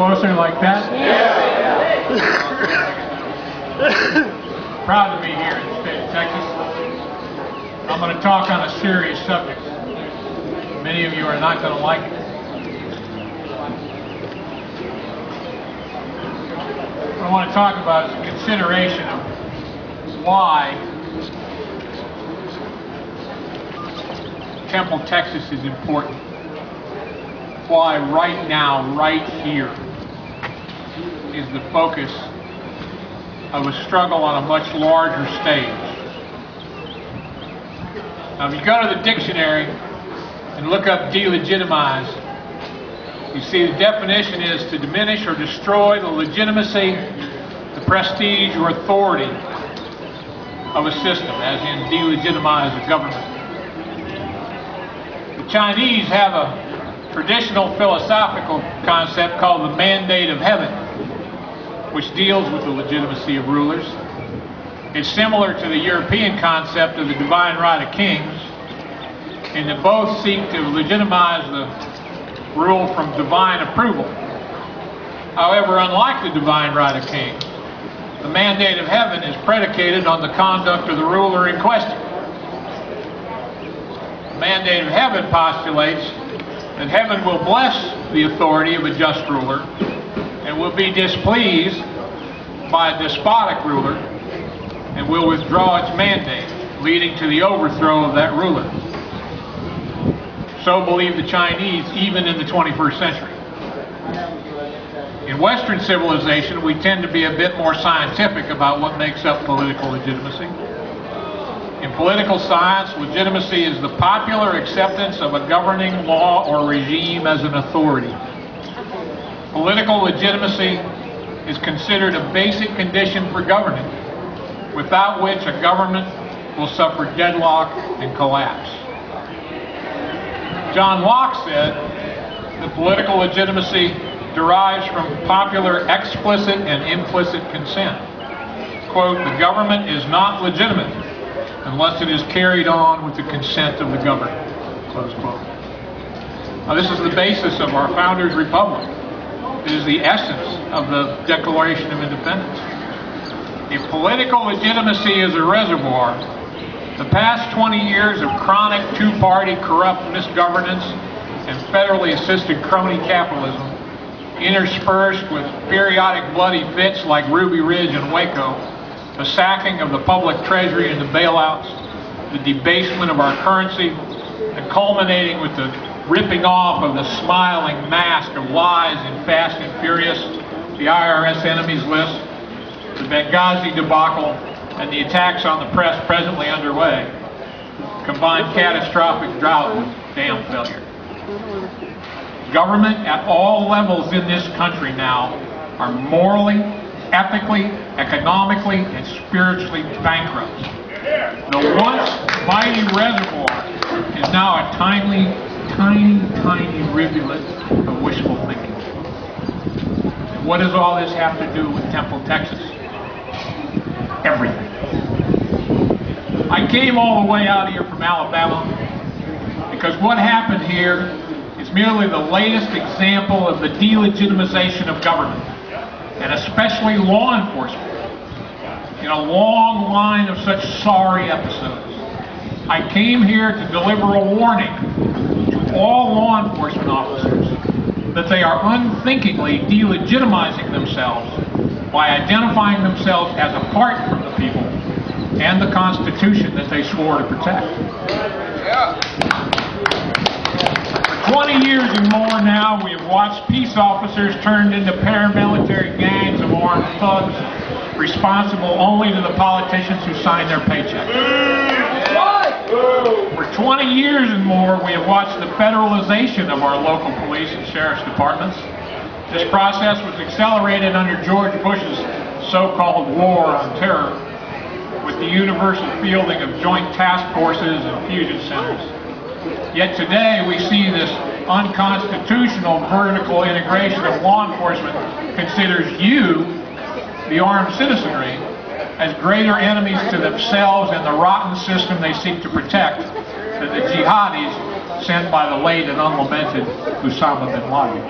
closer like that? Yeah. Proud to be here in the state of Texas. I'm going to talk on a serious subject. Many of you are not going to like it. What I want to talk about is a consideration of why Temple, Texas is important. Why right now, right here, is the focus of a struggle on a much larger stage. Now, if you go to the dictionary and look up delegitimize, you see the definition is to diminish or destroy the legitimacy, the prestige, or authority of a system, as in delegitimize a government. The Chinese have a traditional philosophical concept called the mandate of heaven, which deals with the legitimacy of rulers. It's similar to the European concept of the divine right of kings, in that both seek to legitimize the rule from divine approval. However, unlike the divine right of kings, the mandate of heaven is predicated on the conduct of the ruler in question. The mandate of heaven postulates that heaven will bless the authority of a just ruler and will be displeased by a despotic ruler and will withdraw its mandate, leading to the overthrow of that ruler. So believe the Chinese even in the 21st century. In Western civilization, we tend to be a bit more scientific about what makes up political legitimacy. In political science, legitimacy is the popular acceptance of a governing law or regime as an authority. Political legitimacy is considered a basic condition for governing, without which a government will suffer deadlock and collapse. John Locke said that political legitimacy derives from popular explicit and implicit consent. Quote, "The government is not legitimate unless it is carried on with the consent of the governed." Close quote. Now, this is the basis of our founders' republic. It is the essence of the Declaration of Independence. If political legitimacy is a reservoir, the past 20 years of chronic two-party corrupt misgovernance and federally assisted crony capitalism, interspersed with periodic bloody fits like Ruby Ridge and Waco, the sacking of the public treasury and the bailouts, the debasement of our currency, and culminating with the ripping off of the smiling mask of lies in Fast and Furious, the IRS enemies list, the Benghazi debacle, and the attacks on the press presently underway, combine catastrophic drought with dam failure. Government at all levels in this country now are morally, ethically, economically, and spiritually bankrupt. The once mighty reservoir is now a tiny rivulet of wishful thinking. And what does all this have to do with Temple, Texas? Everything. I came all the way out here from Alabama because what happened here is merely the latest example of the delegitimization of government, and especially law enforcement, in a long line of such sorry episodes. I came here to deliver a warning to all law enforcement officers that they are unthinkingly delegitimizing themselves by identifying themselves as apart from the people and the Constitution that they swore to protect. For 20 years and more now, we have watched peace officers turned into paramilitary gangs of armed thugs, responsible only to the politicians who sign their paychecks. For 20 years and more, we have watched the federalization of our local police and sheriff's departments. This process was accelerated under George Bush's so-called war on terror, with the universal fielding of joint task forces and fusion centers. Yet today we see this unconstitutional vertical integration of law enforcement considers you, the armed citizenry, as greater enemies to themselves and the rotten system they seek to protect than the jihadis sent by the late and unlamented Osama bin Laden.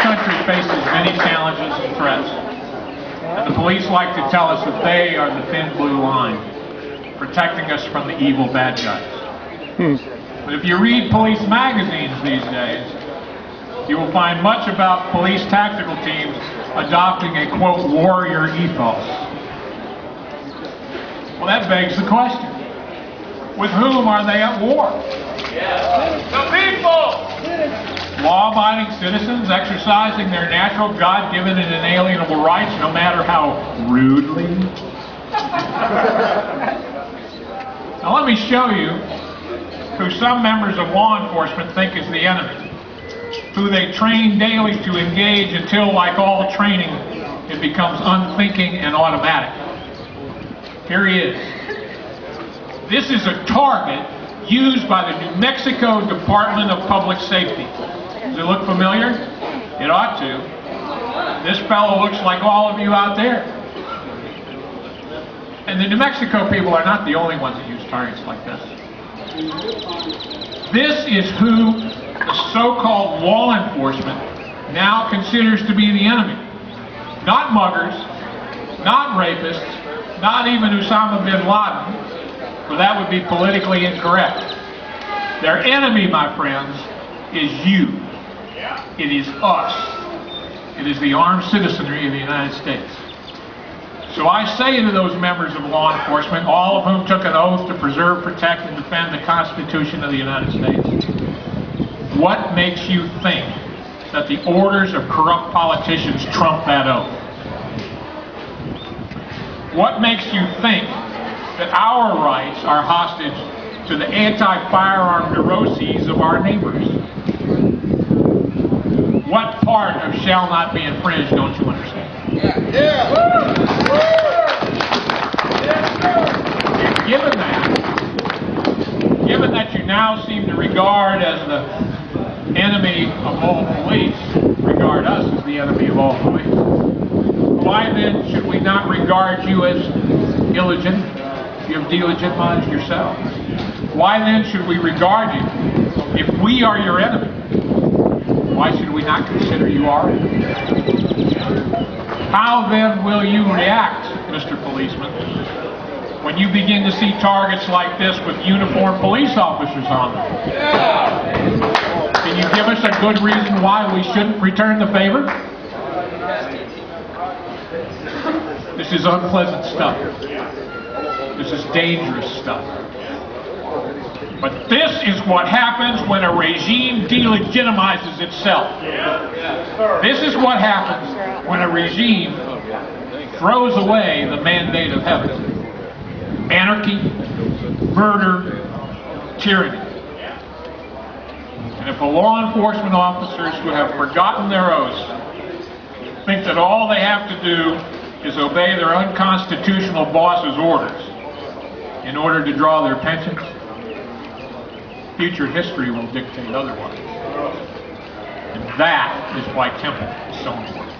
country faces many challenges and threats, and the police like to tell us that they are the thin blue line, protecting us from the evil bad guys. But if you read police magazines these days, you will find much about police tactical teams adopting a, quote, warrior ethos. Well, that begs the question. With whom are they at war? The people! Law-abiding citizens exercising their natural, God-given, and inalienable rights, no matter how rudely. Now let me show you who some members of law enforcement think is the enemy, who they train daily to engage until, like all training, it becomes unthinking and automatic. Here he is. This is a target used by the New Mexico Department of Public Safety. Does it look familiar? It ought to. This fellow looks like all of you out there. And the New Mexico people are not the only ones that use targets like this. This is who the so-called law enforcement now considers to be the enemy. Not muggers, not rapists, not even Osama bin Laden, for that would be politically incorrect. Their enemy, my friends, is you. It is us. It is the armed citizenry of the United States. So I say to those members of law enforcement, all of whom took an oath to preserve, protect, and defend the Constitution of the United States, what makes you think that the orders of corrupt politicians trump that oath? What makes you think that our rights are hostage to the anti-firearm neuroses of our neighbors? What part of shall not be infringed don't you understand? Given that you now seem to regard as the enemy of all police, regard us as the enemy of all police, why then should we not regard you as illegitimate? You have delegitimized yourself. Why then should we regard you? If we are your enemy, why should we not consider you our enemy? How then will you react, Mr. Policeman, when you begin to see targets like this with uniformed police officers on them? Can you give us a good reason why we shouldn't return the favor? This is unpleasant stuff. This is dangerous stuff. But this is what happens when a regime delegitimizes itself. This is what happens when a regime throws away the mandate of heaven. Anarchy, murder, tyranny. And if the law enforcement officers who have forgotten their oaths think that all they have to do is obey their unconstitutional boss's orders in order to draw their pensions, future history will dictate otherwise. And that is why Temple is so important.